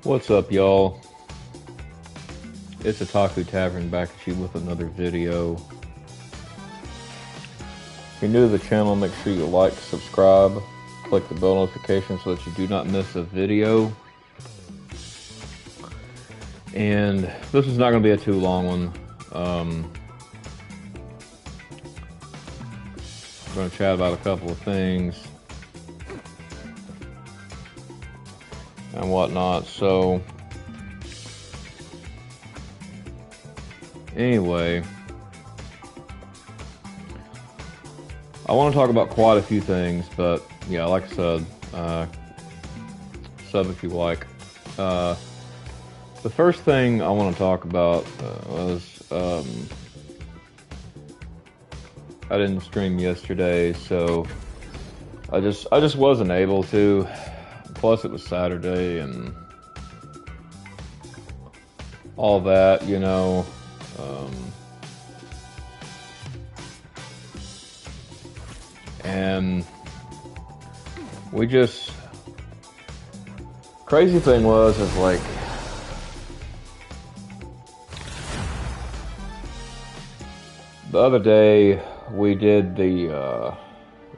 What's up, y'all? It's Otaku Tavern back at you with another video. If you're new to the channel, make sure you like, subscribe, click the bell notification so that you do not miss a video. And this is not going to be a too long one. I'm going to chat about a couple of things and whatnot. So anyway, I want to talk about quite a few things, but yeah, like I said, sub if you like. The first thing I want to talk about was I didn't stream yesterday, so I just wasn't able to. Plus, it was Saturday and all that, you know. And we just, crazy thing was like, the other day we did the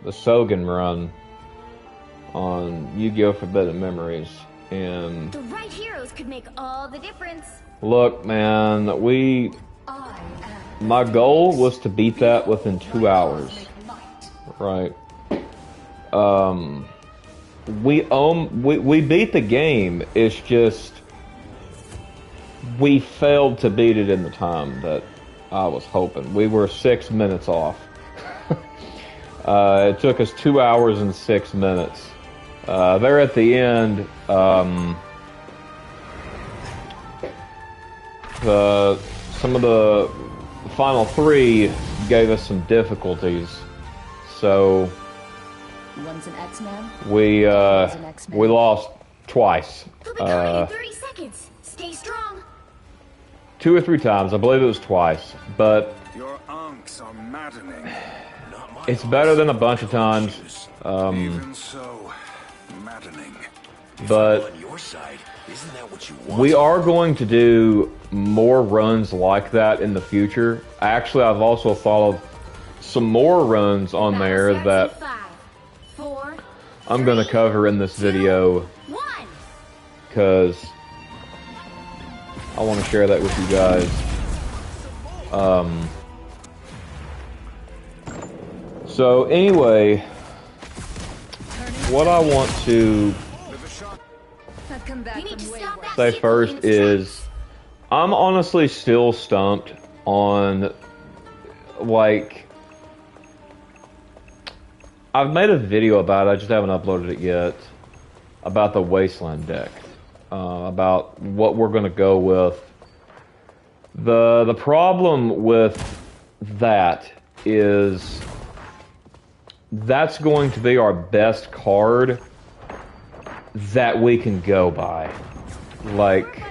Sogen run on Yu-Gi-Oh! Forbidden Memories, and the right heroes could make all the difference. Look, man, my goal was to beat that within 2 hours, right? We beat the game. It's just we failed to beat it in the time that I was hoping. We were 6 minutes off. It took us 2 hours and 6 minutes. There at the end, some of the final three gave us some difficulties, so One's an X-Man. we lost twice. He'll be coming in 30 seconds. Stay strong. 2 or 3 times, I believe it was twice, but your unks are maddening. it's better than a bunch of times. Even so, maddening. But on your side, isn't that what you want? we are going to do more runs like that in the future. Actually, I've also followed some more runs on there that 5, 4, I'm going to cover in this video, 1. because I want to share that with you guys. So anyway, what I want to say first is I'm honestly still stumped on, like, I've made a video about it, I just haven't uploaded it yet, about the Wasteland deck, about what we're going to go with. The problem with that is that's going to be our best card that we can go by. Like,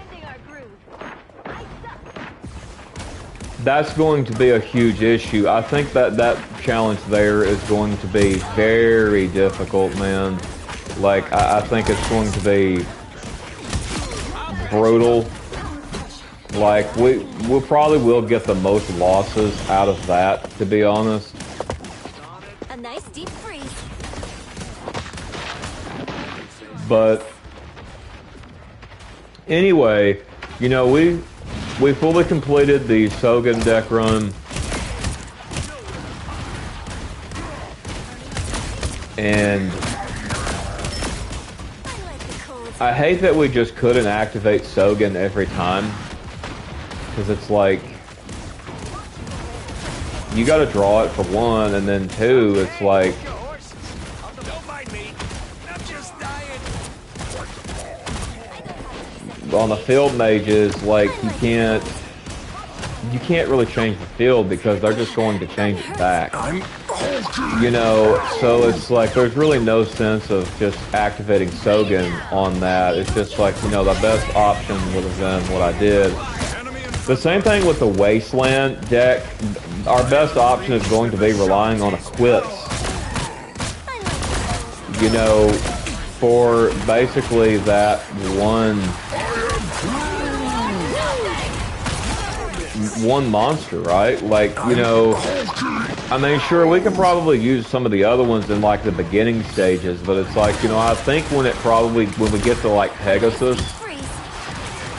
that's going to be a huge issue. I think that challenge there is going to be very difficult, man. Like, I think it's going to be brutal. Like, we probably will get the most losses out of that, to be honest. A nice deep freeze. But anyway, you know, we fully completed the Sogen deck run, and I hate that we just couldn't activate Sogen every time, because it's like, you gotta draw it for one, and then two, it's like, on the field mages, like, you can't really change the field because they're just going to change it back. You know, so it's like there's really no sense of just activating Sogen on that. It's just like, you know, the best option would have been what I did. The same thing with the Wasteland deck. Our best option is going to be relying on equips. You know, for basically that one one monster, right? Like, you know, I mean, sure, we can probably use some of the other ones in like the beginning stages, but it's like, you know, I think when we get to like Pegasus,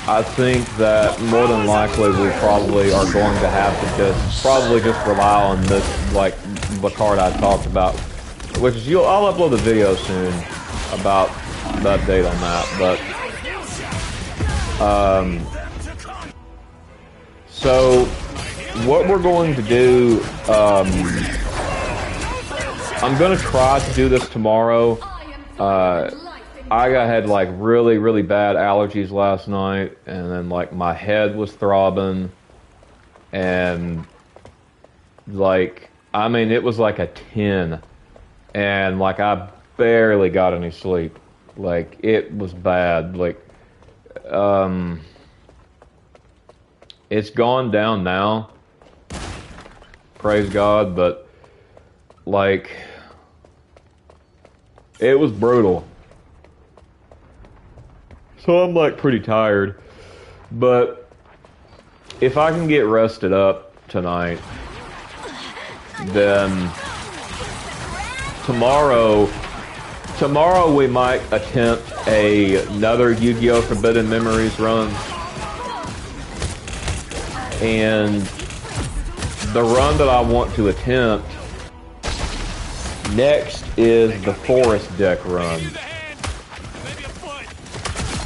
I think that more than likely we probably are going to have to just rely on this, like the card I talked about, which is I'll upload the video soon about the update on that, but so what we're going to do, I'm going to try to do this tomorrow. I had like really, really bad allergies last night, and then like my head was throbbing, and like, I mean, it was like a 10, and like I barely got any sleep. Like, it was bad. Like, it's gone down now, praise God, but like, it was brutal. So I'm like pretty tired, but if I can get rested up tonight, then tomorrow we might attempt another Yu-Gi-Oh! Forbidden Memories run. And the run that I want to attempt next is the Forest deck run.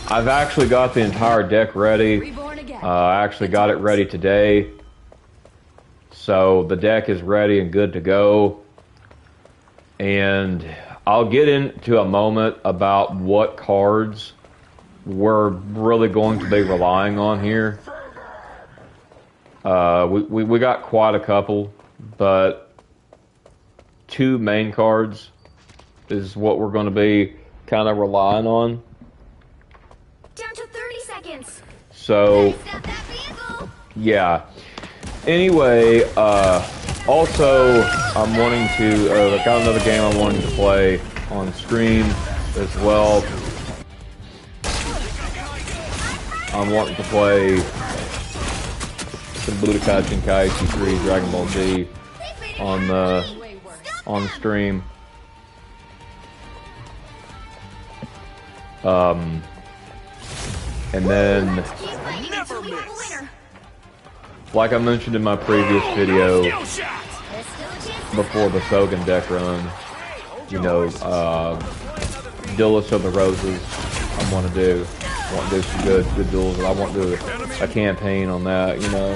I've actually got the entire deck ready. I actually got it ready today. So the deck is ready and good to go. And I'll get into a moment about what cards we're really going to be relying on here. We got quite a couple, but 2 main cards is what we're going to be kind of relying on. Down to 30 seconds. So, yeah. Anyway, also, I'm wanting to, I got another game I'm wanting to play on stream as well. I'm wanting to play some Budokai Tenkaichi 3 Dragon Ball Z on stream. And then, like I mentioned in my previous video, before the Sogen deck run, you know, Duelist of the Roses, I want to do some good duels, and I want to do a campaign on that, you know.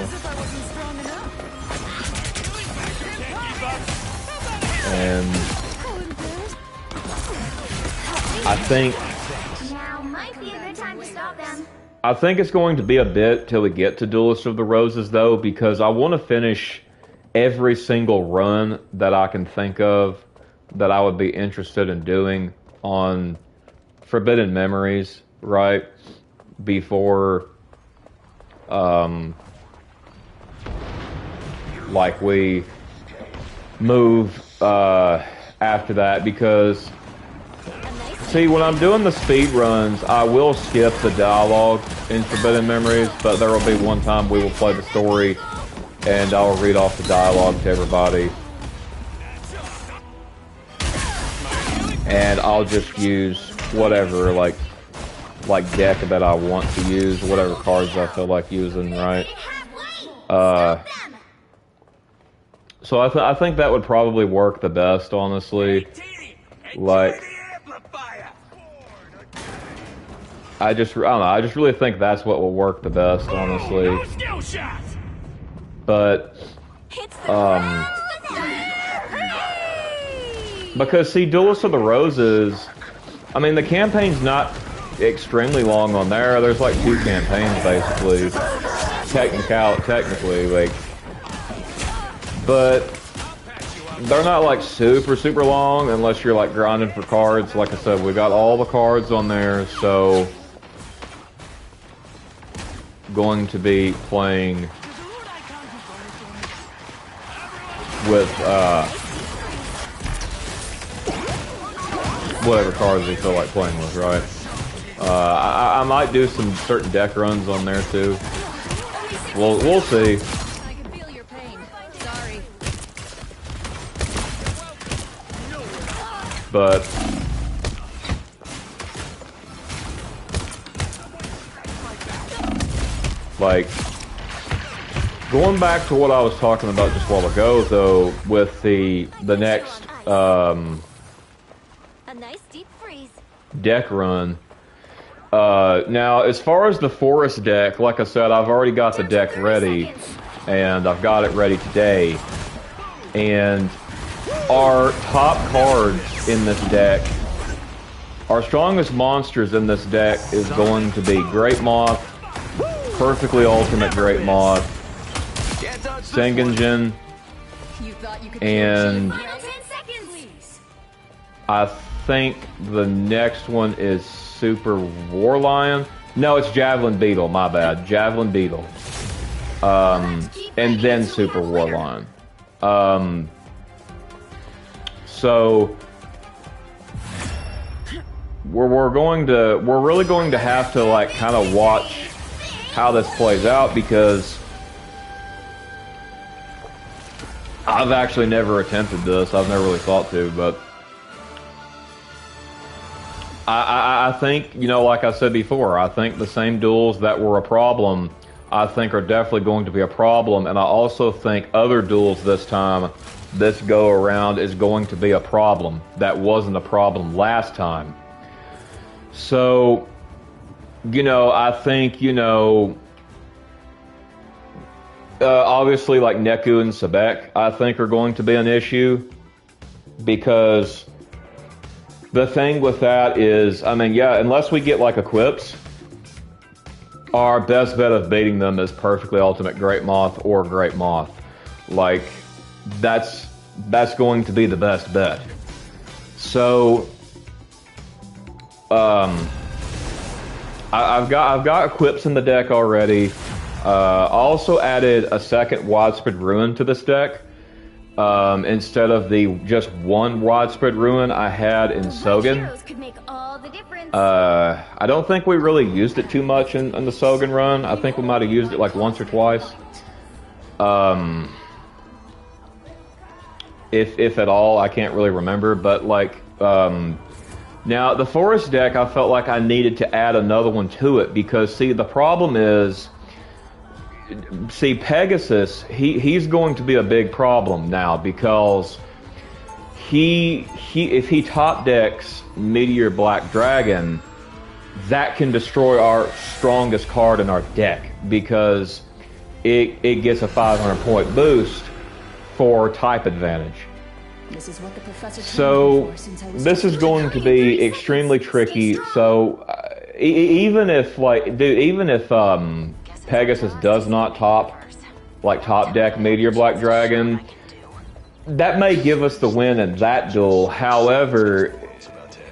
And I think it's going to be a bit till we get to Duelist of the Roses, though, because I want to finish every single run that I can think of that I would be interested in doing on Forbidden Memories, right? Before, like, we move after that, because see, when I'm doing the speed runs, I will skip the dialogue in Forbidden Memories, but there will be one time we will play the story and I'll read off the dialogue to everybody. And I'll just use whatever, like deck that I want to use, whatever cards I feel like using, right? So I think that would probably work the best, honestly. Like, I don't know, I just really think that's what will work the best, honestly. But, because see, Duelist of the Roses, I mean, the campaign's not extremely long on there. There's like 2 campaigns, basically. Technically, like, but they're not like super long unless you're like grinding for cards. Like I said, we got all the cards on there, so going to be playing with whatever cards we feel like playing with, right? I might do some certain deck runs on there too. We'll see. but like going back to what I was talking about just a while ago, though, with the next A nice deep freeze. deck run. Now, as far as the forest deck, like I said, I've already got the deck ready, and I've got it ready today. And our top cards in this deck, our strongest monsters in this deck is going to be Great Moth, Perfectly Ultimate Great Moth, Sengenjin, and I think the next one is Super War Lion. No, it's Javelin Beetle, my bad. Javelin Beetle. And then Super War Lion. So we're really going to have to like kind of watch how this plays out, because I've actually never attempted this. I've never really thought to, but I think, you know, like I said before, I think the same duels that were a problem, I think are definitely going to be a problem, and I also think other duels this time, this go around, is going to be a problem that wasn't a problem last time. So, you know, I think, you know, obviously like Neku and Sebek, I think are going to be an issue, because the thing with that is, I mean, yeah, unless we get like equips, our best bet of beating them is Perfectly Ultimate Great Moth or Great Moth. Like, that's going to be the best bet. So, I've got equips in the deck already. I also added a second Widespread Ruin to this deck. Instead of the just one Widespread Ruin I had in Sogen. I don't think we really used it too much in the Sogen run. I think we might have used it like once or twice. If at all, I can't really remember. But like, now the Forest deck, I felt like I needed to add another one to it, because see, the problem is, see, Pegasus, he's going to be a big problem now, because if he top decks Meteor Black Dragon, that can destroy our strongest card in our deck, because it gets a 500 point boost for type advantage. This is what the professor so this is going to be extremely tricky. So even if Pegasus does not top deck Meteor Black Dragon, that may give us the win in that duel. However,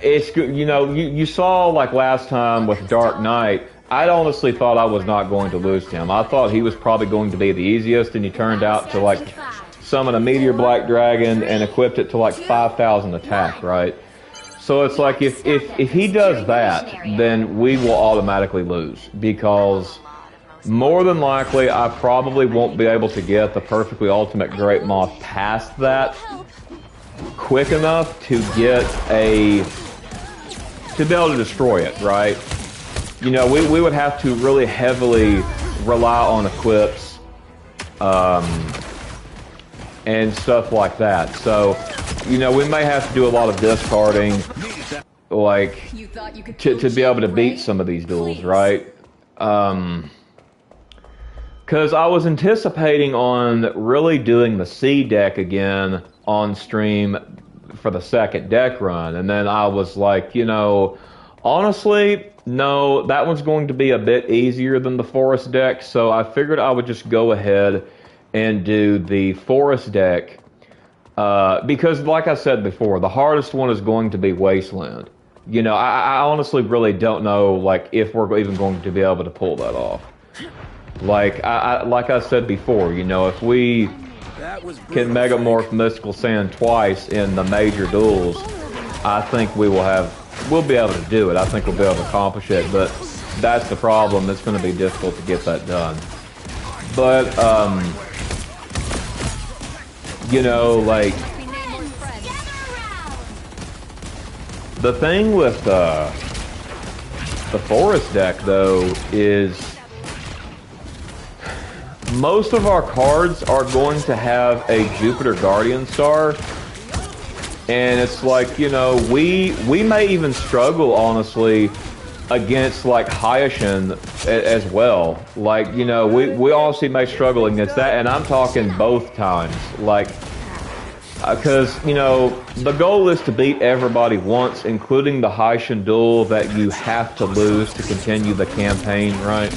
it's, you know, you saw like last time with Dark Knight, I honestly thought I was not going to lose to him. I thought he was probably going to be the easiest, and he turned out to like summon a Meteor Black Dragon and equipped it to like 5,000 attack, right? So it's like if he does that, then we will automatically lose, because more than likely, I probably won't be able to get the Perfectly Ultimate Great Moth past that quick enough to get to be able to destroy it, right? You know, we would have to really heavily rely on equips, and stuff like that. So, you know, we may have to do a lot of discarding, like, to be able to beat some of these duels, right? Because I was anticipating on really doing the C deck again on stream for the second deck run. And then I was like, you know, honestly, no, that one's going to be a bit easier than the Forest deck. So I figured I would just go ahead and do the Forest deck. Because like I said before, the hardest one is going to be Wasteland. You know, I honestly really don't know, like, if we're even going to be able to pull that off. Like I said before, you know, if we can Megamorph Mystical Sand twice in the major duels, I think we'll be able to do it. I think we'll be able to accomplish it, but that's the problem. It's going to be difficult to get that done. But, you know, like, The thing with the Forest deck, though, is most of our cards are going to have a Jupiter Guardian Star, and it's like, you know, we may even struggle, honestly, against like Hyoshin as well. Like, you know, we honestly may struggle against that, and I'm talking both times. Like, because, you know, the goal is to beat everybody once, including the Hyoshin duel that you have to lose to continue the campaign, right?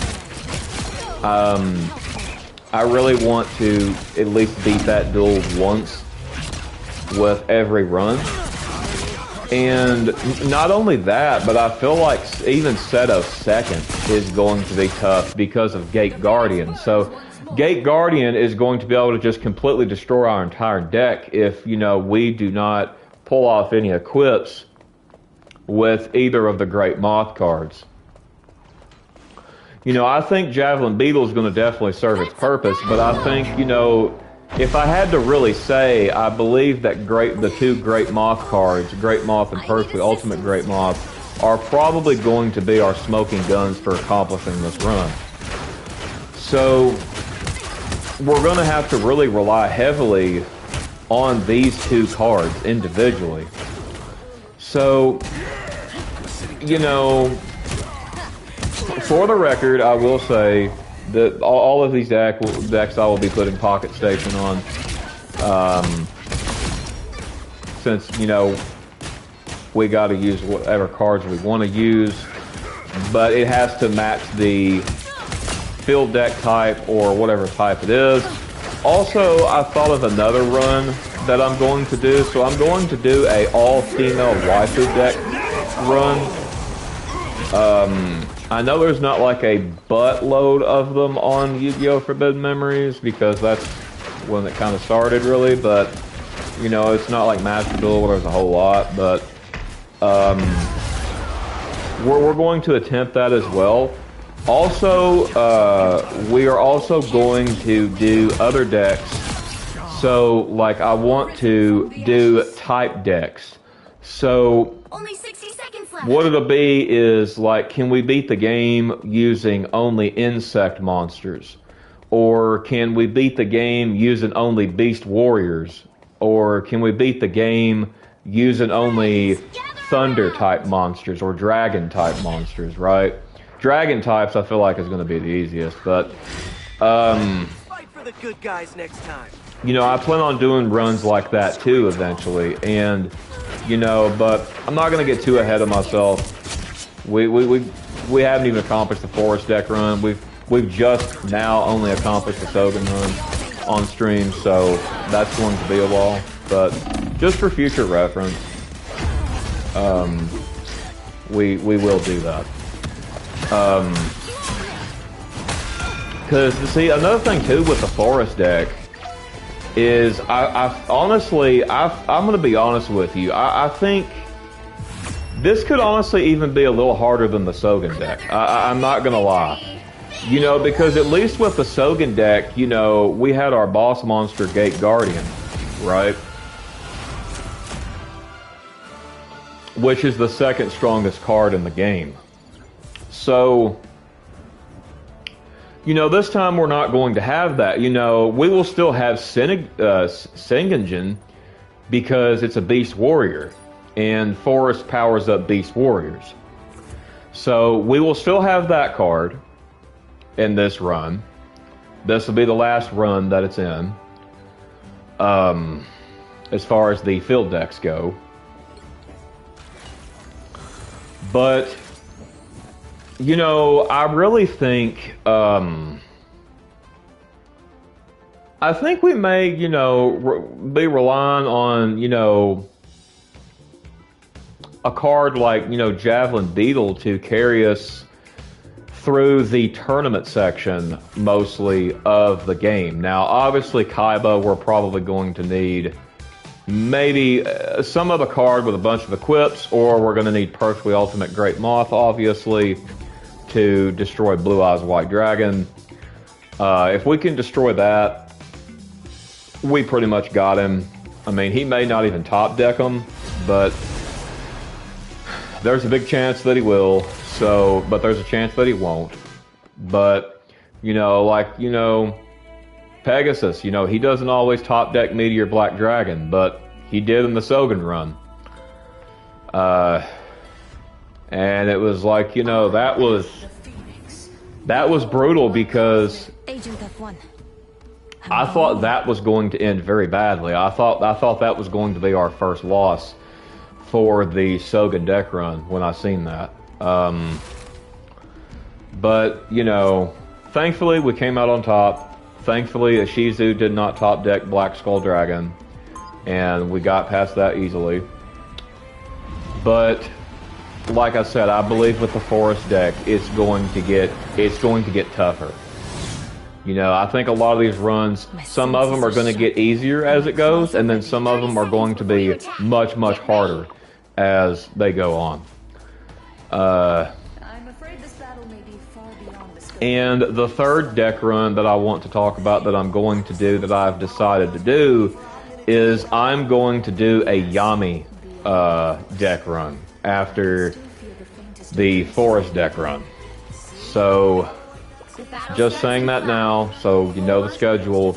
I really want to at least beat that duel once with every run. And not only that, but I feel like even Seto's second is going to be tough because of Gate Guardian. So Gate Guardian is going to be able to just completely destroy our entire deck if, you know, we do not pull off any equips with either of the Great Moth cards. You know, I think Javelin Beetle is going to definitely serve its purpose, but I think, you know, if I had to really say, I believe that the two Great Moth cards, Great Moth and Perfectly Ultimate Great Moth, are probably going to be our smoking guns for accomplishing this run. So we're going to have to really rely heavily on these two cards individually. So, you know, for the record, I will say that all of these decks I will be putting Pocket Station on, since, you know, we got to use whatever cards we want to use, but it has to match the field deck type or whatever type it is. Also, I thought of another run that I'm going to do, so I'm going to do a all-female waifu deck run. I know there's not like a buttload of them on Yu-Gi-Oh! Forbidden Memories, because that's when it kind of started, really, but, you know, it's not like Master Duel where there's a whole lot, but we're going to attempt that as well. Also, we are also going to do other decks, so, like, I want to do type decks. So Only 60 seconds left. what it'll be is, like, can we beat the game using only insect monsters? Or can we beat the game using only beast warriors? Or can we beat the game using only thunder type monsters or dragon type monsters, right? Dragon types I feel like is going to be the easiest, but Fight for the good guys next time. you know, I plan on doing runs like that too eventually, and you know, but I'm not going to get too ahead of myself. We haven't even accomplished the Forest deck run. We've just now only accomplished the Sogan run on stream, so that's going to be a while. But just for future reference, we will do that. Because, see, another thing too with the Forest deck is I honestly, I'm going to be honest with you. I think this could honestly even be a little harder than the Sogan deck. I'm not going to lie. You know, because at least with the Sogan deck, you know, we had our boss monster Gate Guardian, right? Which is the second strongest card in the game. So, you know, this time we're not going to have that. You know, we will still have Sengenjin because it's a Beast Warrior, and Forest powers up Beast Warriors. So we will still have that card in this run. This will be the last run that it's in, as far as the field decks go. But you know, I really think, I think we may, you know, be relying on, you know, a card like, you know, Javelin Beetle to carry us through the tournament section, mostly, of the game. Now, obviously, Kaiba, we're probably going to need maybe some other card with a bunch of equips, or we're going to need Perfectly Ultimate Great Moth, obviously, to destroy Blue Eyes White Dragon. If we can destroy that, we pretty much got him. I mean, he may not even top deck him, but There's a big chance that he will. So, but there's a chance that he won't. But, you know, like, you know, Pegasus, you know, he doesn't always top deck Meteor Black Dragon, but he did in the Sogen run. And it was like, you know, that was brutal because Agent F1. I thought that was going to end very badly. I thought that was going to be our first loss for the Sogen deck run when I seen that. But, you know, thankfully we came out on top. Thankfully Ishizu did not top deck Black Skull Dragon, and we got past that easily. But like I said, I believe with the Forest deck it's going to get tougher. You know, I think a lot of these runs, some of them are going to get easier as it goes, and then some of them are going to be much, much harder as they go on. I'm afraid this battle may be far beyond the scope. And the third deck run that I want to talk about that I'm going to do, that I've decided to do, is I'm going to do a Yami deck run after the Forest deck run. So, just saying that now, so you know the schedule.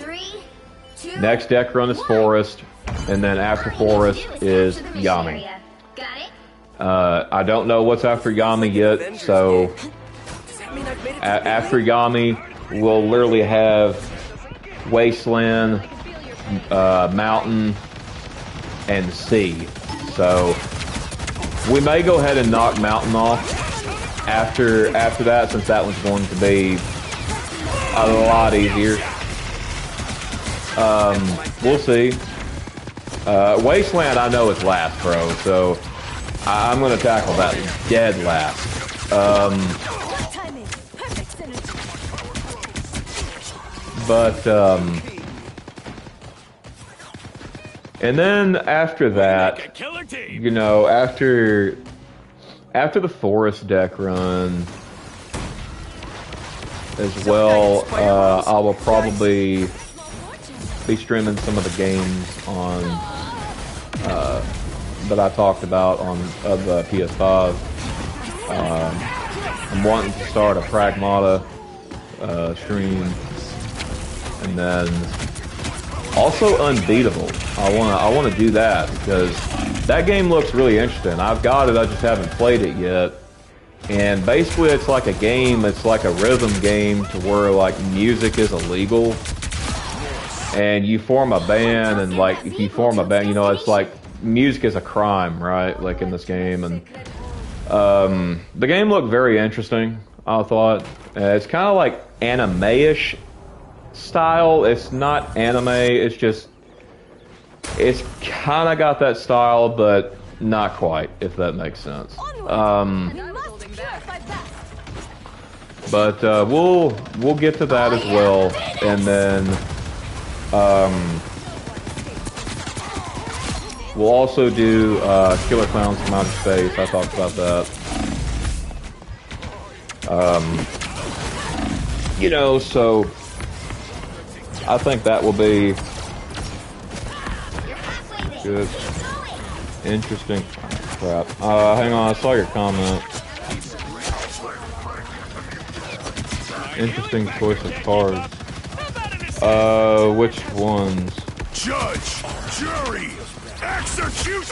Next deck run is Forest, and then after Forest is Yami. I don't know what's after Yami yet, so after Yami, we'll literally have Wasteland, Mountain, and Sea. So we may go ahead and knock Mountain off after that, since that one's going to be a lot easier. We'll see. Wasteland, I know is last, bro, so I'm going to tackle that dead last. And then after that, you know, after the Forest deck run as well, I will probably be streaming some of the games on that I talked about on the PS5. I'm wanting to start a Pragmata stream, and then also Unbeatable. I want to do that because that game looks really interesting. I've got it, I just haven't played it yet. And basically it's like a game, it's like a rhythm game to where like music is illegal. And you form a band, and like if you form a band, you know, it's like music is a crime, right? Like in this game. And the game looked very interesting, I thought. It's kind of like anime-ish style. It's not anime, it's kind of got that style, but not quite, if that makes sense. But we'll get to that as well, and then we'll also do Killer Clowns from Outer Space. I talked about that. You know, so I think that will be good. Interesting. Crap. Hang on, I saw your comment. Interesting choice of cards. Which ones? Judge, jury, execute!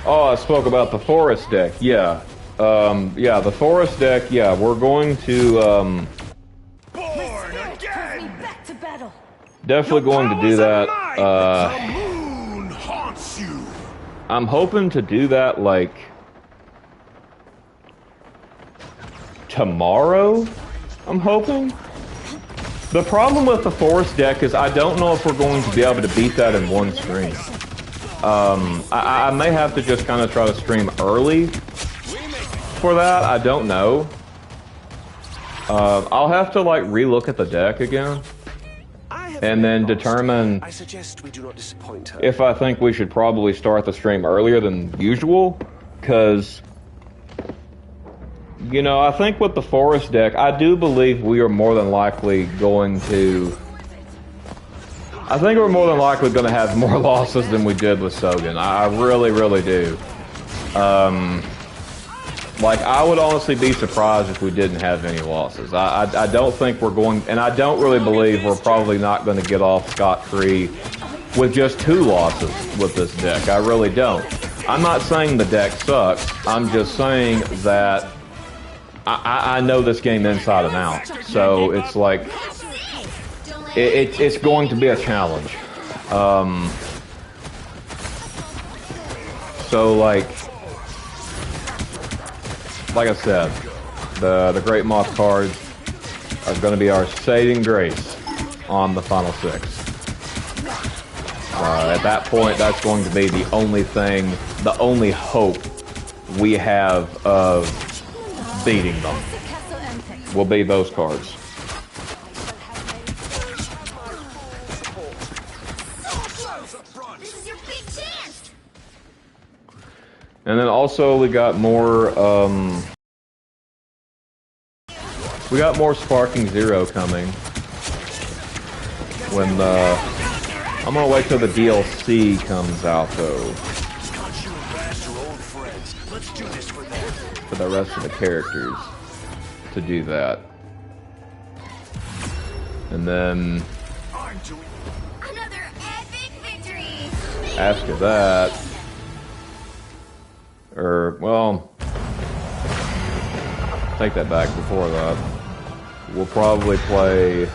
Oh, I spoke about the Forest deck. Yeah. Yeah, the Forest deck, yeah, we're going to, Born again! definitely going to do that. The moon haunts you. I'm hoping to do that, like, tomorrow? I'm hoping? The problem with the Forest deck is I don't know if we're going to be able to beat that in one stream. I may have to just kind of try to stream early for that. I don't know. I'll have to like relook at the deck again and then determine I suggest we do not disappoint her. if I think we should probably start the stream earlier than usual, because you know, I think with the Forest deck, I do believe we are more than likely going to... I think we're more than likely going to have more losses than we did with Sogen. I really, really do. Like, I would honestly be surprised if we didn't have any losses. I don't think we're going... And I don't really believe we're probably not going to get off scot-free with just 2 losses with this deck. I really don't. I'm not saying the deck sucks. I'm just saying that... I know this game inside and out, so it's like it's going to be a challenge. So like I said, the Great Moth cards are going to be our saving grace on the final 6. At that point, that's going to be the only thing, the only hope we have of beating them will be those cards. This is your big chance. And then also we got more Sparking Zero coming when I'm gonna wait till the DLC comes out though. For the rest of the characters to do that. And then Another epic victory. after that, or well, take that back. Before that, we'll probably play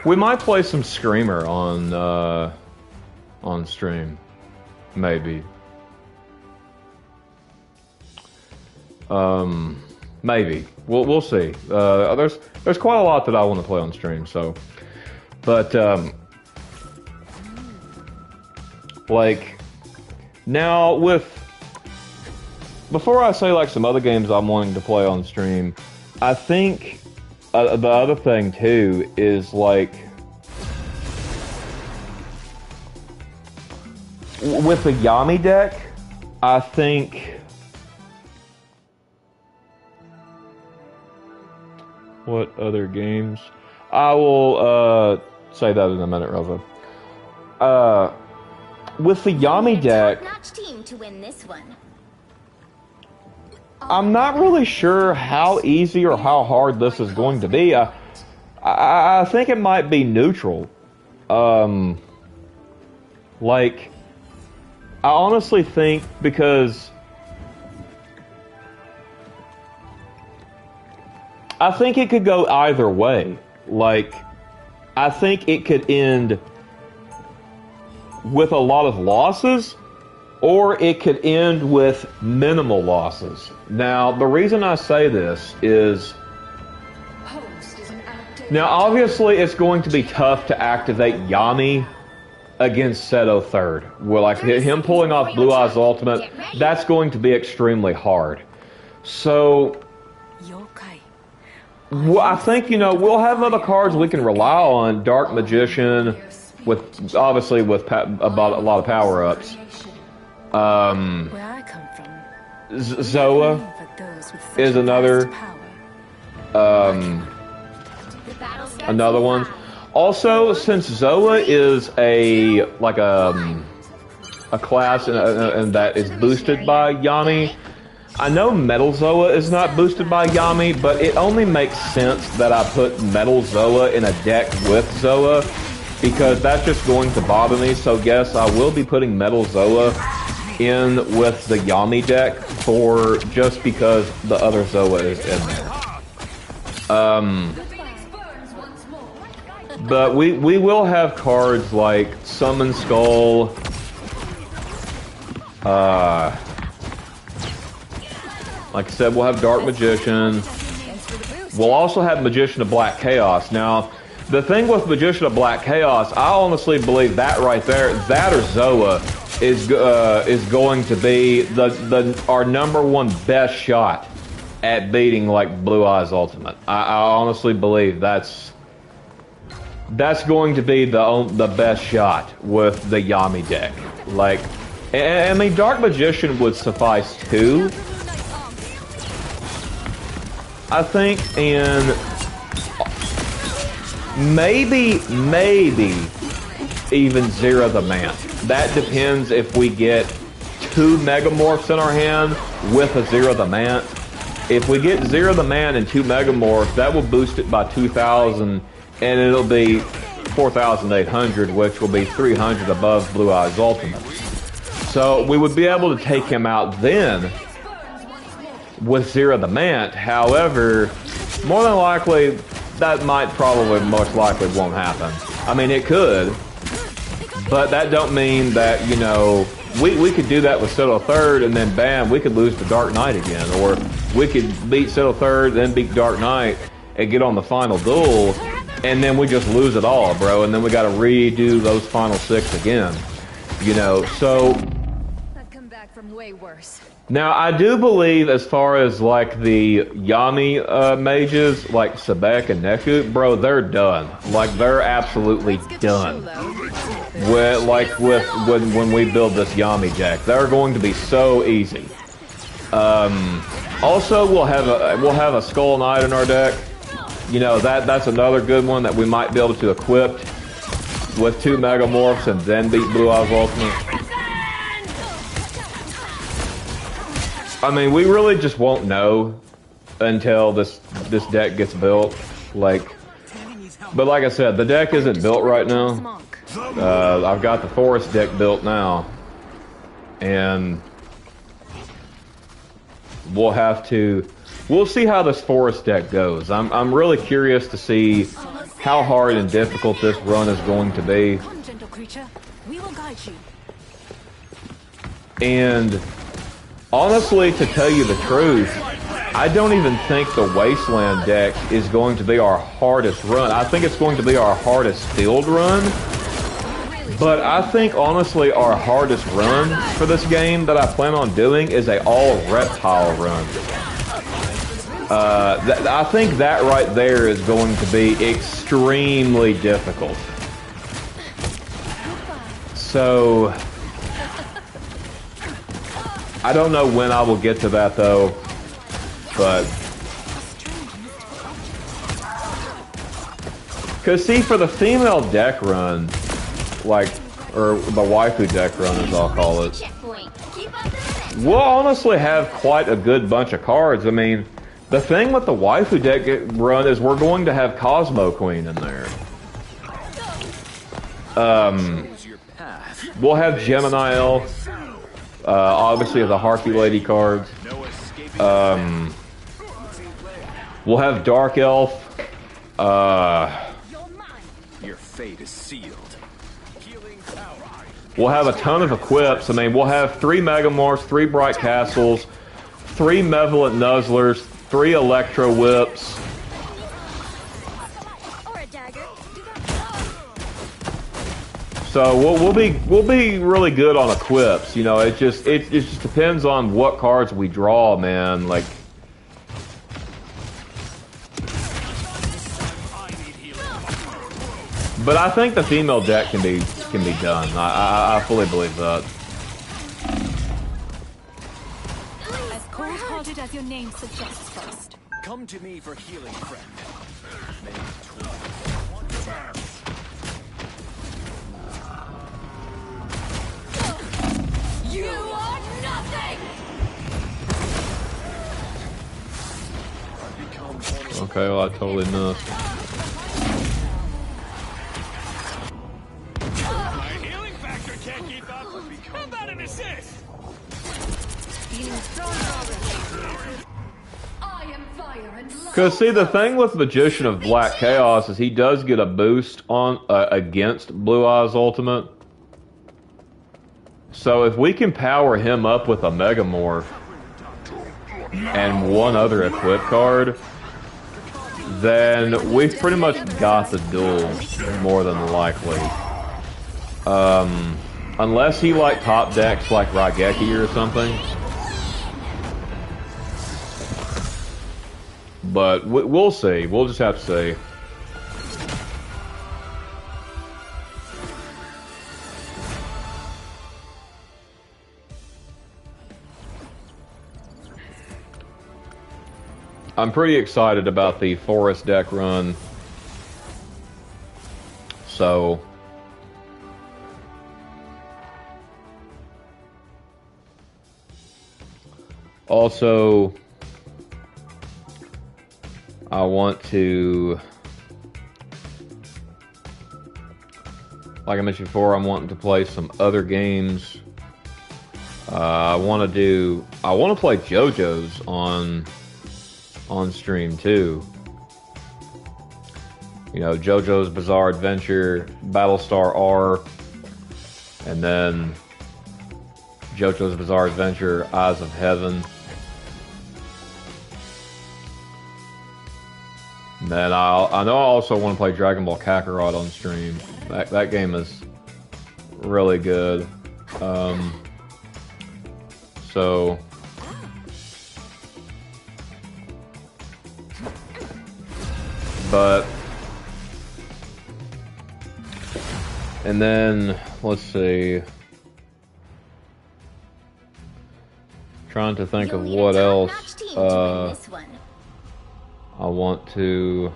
we might play some Screamer on stream, maybe. Maybe we'll see. There's quite a lot that I want to play on stream, so. But like now before I say like some other games I'm wanting to play on stream, I think. The other thing too is like with the Yami deck, I think what other games? I will say that in a minute, Rosa. With the Yami deck, Top-notch team to win this one. I'm not really sure how easy or how hard this is going to be. I think it might be neutral. Like, I honestly think because I think it could go either way. Like, I think it could end with a lot of losses, or it could end with minimal losses. Now, the reason I say this is... Now, obviously, it's going to be tough to activate Yami against Seto third. Well, like, him pulling off Blue Eyes Ultimate, that's going to be extremely hard. So... Well, I think, you know, we'll have other cards we can rely on. Dark Magician, obviously with about a lot of power-ups. Where I come from, Zoa is another another one. Also, since Zoa is a class and that is boosted by Yami, I know Metal Zoa is not boosted by Yami, but it only makes sense that I put Metal Zoa in a deck with Zoa because that's just going to bother me. So yes, I will be putting Metal Zoa in with the Yami deck for just because the other Zoa is in there. But we will have cards like Summon Skull, Like I said, we'll have Dark Magician. We'll also have Magician of Black Chaos. Now, the thing with Magician of Black Chaos, I honestly believe that right there, that or Zoa, is going to be our #1 best shot at beating like Blue Eyes Ultimate. I honestly believe that's going to be the best shot with the Yami deck. Like, I mean, Dark Magician would suffice too, I think, and maybe even Zero the Man. That depends if we get 2 Megamorphs in our hand with a Zero the Man. If we get Zero the Man and 2 Megamorphs, that will boost it by 2,000, and it'll be 4,800, which will be 300 above Blue Eyes Ultimate. So we would be able to take him out then with Zero the Man. However, more than likely, that most likely won't happen. I mean, it could, but that don't mean that, you know, we could do that with Citadel 3rd, and then bam, we could lose to Dark Knight again. Or we could beat Citadel 3rd, then beat Dark Knight, and get on the final duel, and then we just lose it all, bro. And then we gotta redo those final 6 again. You know, so... I've come back from way worse. Now, I do believe, as far as, like, the Yami mages, like Sebek and Neku, bro, they're done. Like, they're absolutely done. When we build this Yami deck. They're going to be so easy. Also, we'll have a Skull Knight in our deck. You know, that's another good one that we might be able to equip with 2 Megamorphs and then beat Blue Eyes Ultimate. I mean, we really just won't know until this deck gets built. Like, but like I said, the deck isn't built right now. I've got the Forest deck built now, and we'll see how this Forest deck goes. I'm really curious to see how hard and difficult this run is going to be. And honestly, to tell you the truth, I don't even think the Wasteland deck is going to be our hardest run. I think it's going to be our hardest field run. But I think, honestly, our hardest run for this game that I plan on doing is a all-reptile run. I think that right there is going to be extremely difficult. So... I don't know when I will get to that, though, but... Because, see, for the female deck run, like, or the waifu deck run, as I'll call it, we'll honestly have quite a good bunch of cards. I mean, the thing with the waifu deck run is we're going to have Cosmo Queen in there. We'll have Gemini Elf. Obviously the Harpy Lady cards. We'll have Dark Elf. Your fate is sealed. We'll have a ton of equips. I mean, we'll have 3 Megamorphs, 3 Bright Castles, 3 Malevolent Nuzzlers, 3 Electro Whips. So we'll be really good on equips. You know, it just depends on what cards we draw, man. Like, but I think the female deck can be done. I fully believe that. As cold-hearted as your name suggests, first. Come to me for healing, friend. You are nothing! Okay, well, I totally missed. My healing factor can't keep up. How about an assist? I am fire and love. Because, see, the thing with Magician of Black Chaos is he does get a boost on against Blue Eyes Ultimate. So if we can power him up with a Megamorph, and one other equip card, then we've pretty much got the duel more than likely. Unless he like top decks like Raigeki or something. But we'll see. We'll just have to see. I'm pretty excited about the forest deck run. So also I want to, like I mentioned before, I'm wanting to play some other games. I want to play JoJo's on stream too. You know, JoJo's Bizarre Adventure, Battlestar R, and then JoJo's Bizarre Adventure, Eyes of Heaven. And then I know I also want to play Dragon Ball Kakarot on stream. That game is really good. So but and then let's see. Trying to think of what else I want to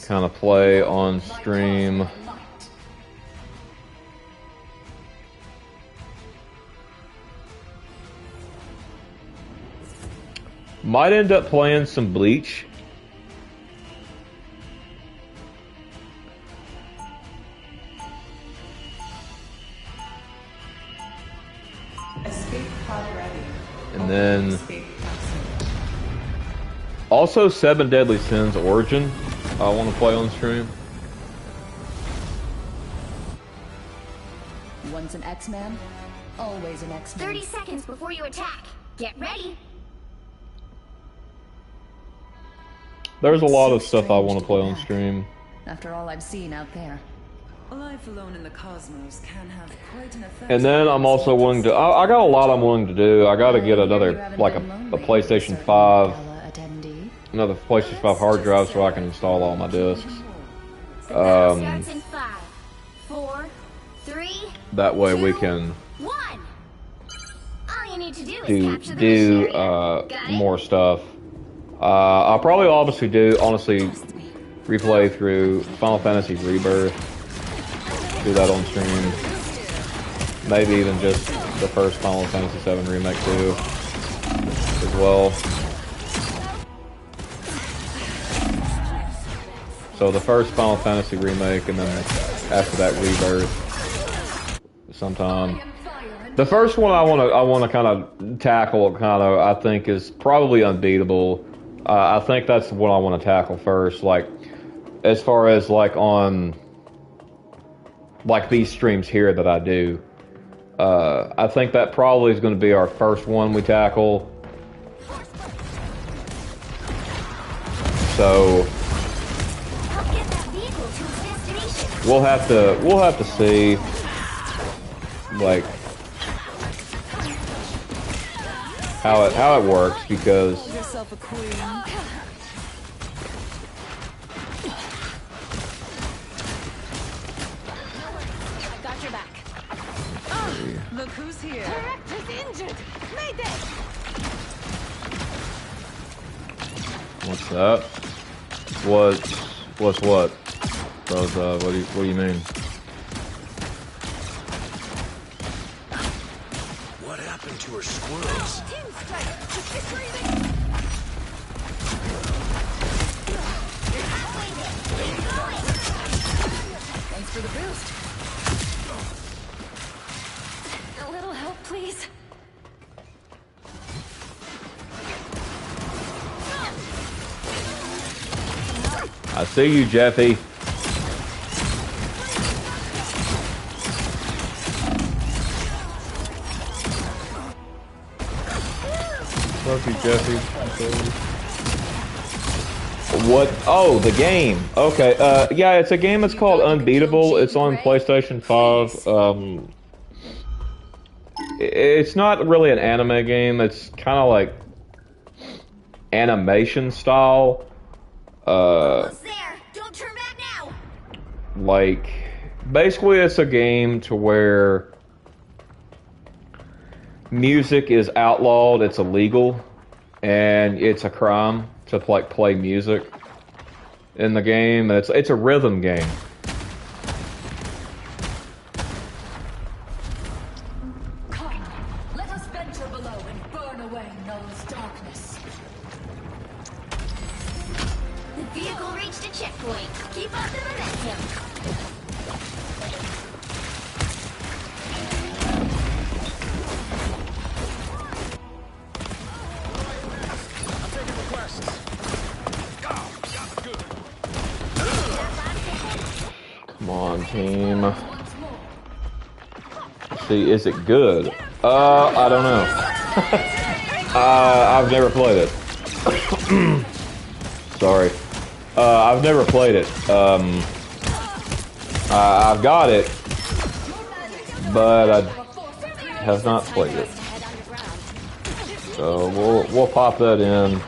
kind of play on stream. Might end up playing some Bleach. And then also Seven Deadly Sins Origin I want to play on stream. Once an X-Man, always an X-Man. 30 seconds before you attack. Get ready. There's a lot of stuff I want to play on stream. After all I've seen out there. A life alone in the cosmos can have quite an effect. And then I'm also willing to, I got a lot I'm willing to do. I got to get another, like a PlayStation 5, another PlayStation 5 hard drive so I can install all my discs. Starts in 5, 4, 3. That way we can 1. All you need to do is capture the mission area. more stuff. I'll probably honestly replay through Final Fantasy Rebirth. Do that on stream. Maybe even just the first Final Fantasy VII Remake too, as well. So the first Final Fantasy Remake, and then after that Rebirth, sometime. The first one I want to kind of tackle, I think is probably unbeatable. I think that's what I want to tackle first, like as far as like on like these streams here that I do. I think that probably is going to be our first one we tackle. So we'll have to see like how it works, because Yourself a queen. Got your back. Look who's here. Director's injured. Mayday. what's up? What's what? Those what do you mean? What happened to her squirrels? Thanks for the boost. A little help, please. I see you, Jeffy. Love you, Jesse. What? Oh, the game. Okay. Yeah, it's a game that's called Unbeatable. It's on PlayStation 5. It's not really an anime game. It's kind of like animation style. Almost there. Don't turn back now. Like, basically, it's a game to where music is outlawed. It's illegal, and it's a crime to like play music in the game. It's a rhythm game. Come, let us venture below and burn away Null's darkness. The vehicle reached a checkpoint. Keep up the momentum. Come on, team. See, is it good? I don't know. I've never played it. Sorry. I've never played it. I've got it, but I have not played it. So we'll pop that in,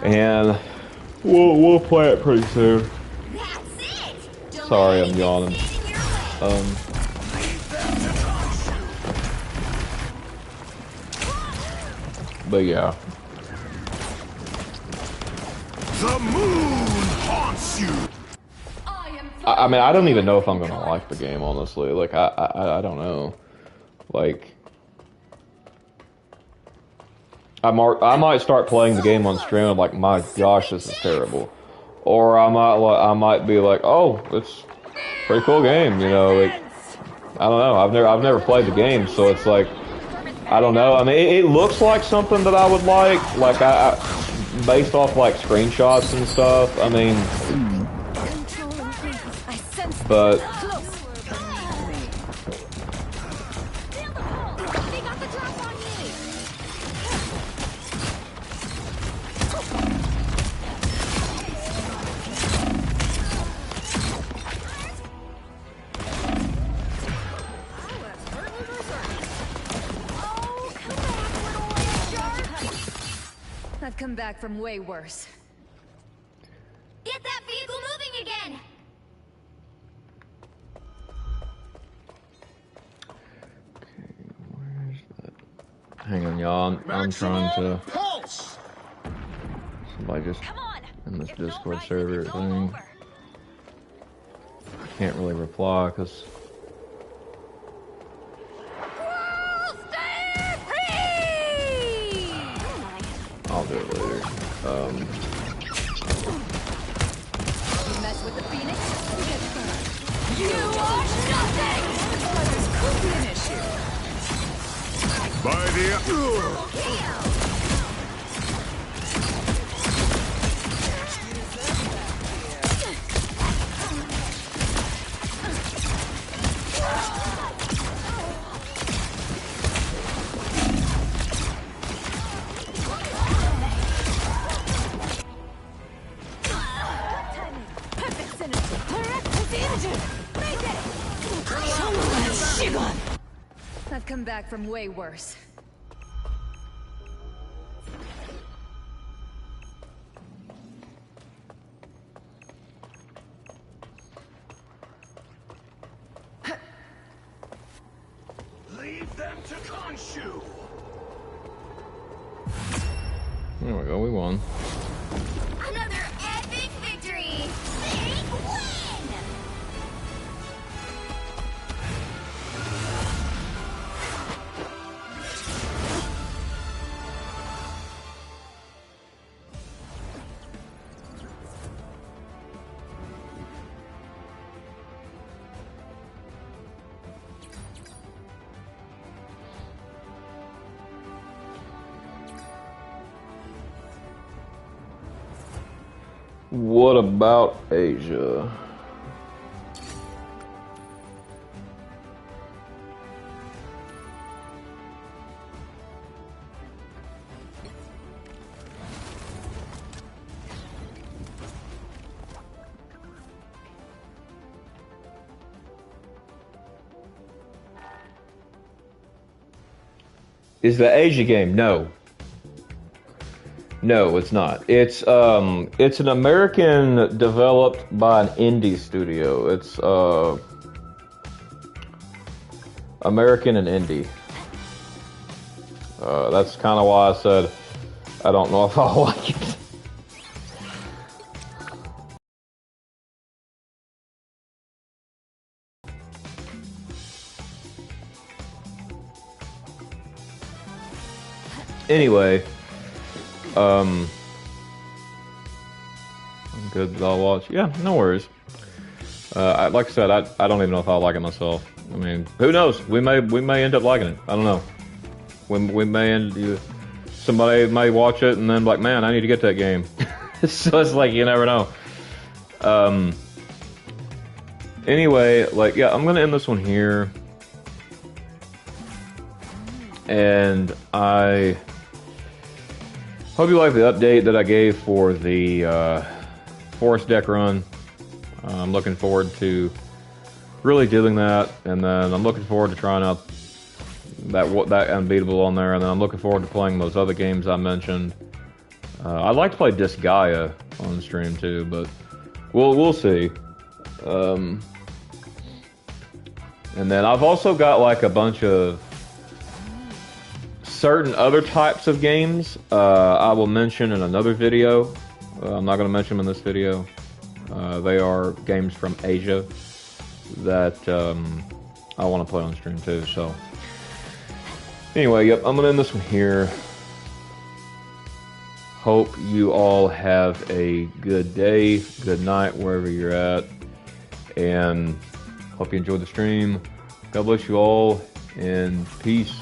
and we'll play it pretty soon. Sorry, I'm yawning. But yeah. The moon haunts you. I mean, I don't even know if I'm gonna like the game, honestly. Like, I don't know. Like, I might start playing the game on stream and like, my gosh, this is terrible. Or I might be like, oh, it's a pretty cool game, you know. Like, I don't know. I've never played the game, so it's like, I don't know. I mean, it looks like something that I would like. Like, I based off like screenshots and stuff. I mean, but I've come back from way worse. Get that vehicle moving again. hang on, y'all. I'm trying to. Somebody just in this Discord server thing. I can't really reply because. I'll do it later. You mess with the Phoenix, you get burned. You are nothing! Others could be an issue. By the I've come back from way worse. leave them to Khonshu. There we go. We won. Another epic victory. Big win. What about Asia? Is the Asia game? No. No, it's not. It's an American developed by an indie studio. It's American and indie. That's kind of why I said I don't know if I'll like it. Anyway, I'm good. I'll watch. Yeah, no worries. Like I said, I don't even know if I'll like it myself. I mean, who knows? We may end up liking it. I don't know. We may somebody may watch it and then be like, man, I need to get that game. So it's like you never know. Anyway, like yeah, I'm gonna end this one here, and I hope you like the update that I gave for the Forest deck run. I'm looking forward to really doing that, and then I'm looking forward to trying out that unbeatable on there, and then I'm looking forward to playing those other games I mentioned. I'd like to play Disgaea on stream too, but we'll see. And then I've also got like a bunch of certain other types of games I will mention in another video. I'm not going to mention them in this video. They are games from Asia that I want to play on stream too. So anyway, yep, I'm going to end this one here. Hope you all have a good day, good night, wherever you're at. And hope you enjoyed the stream. God bless you all, and peace.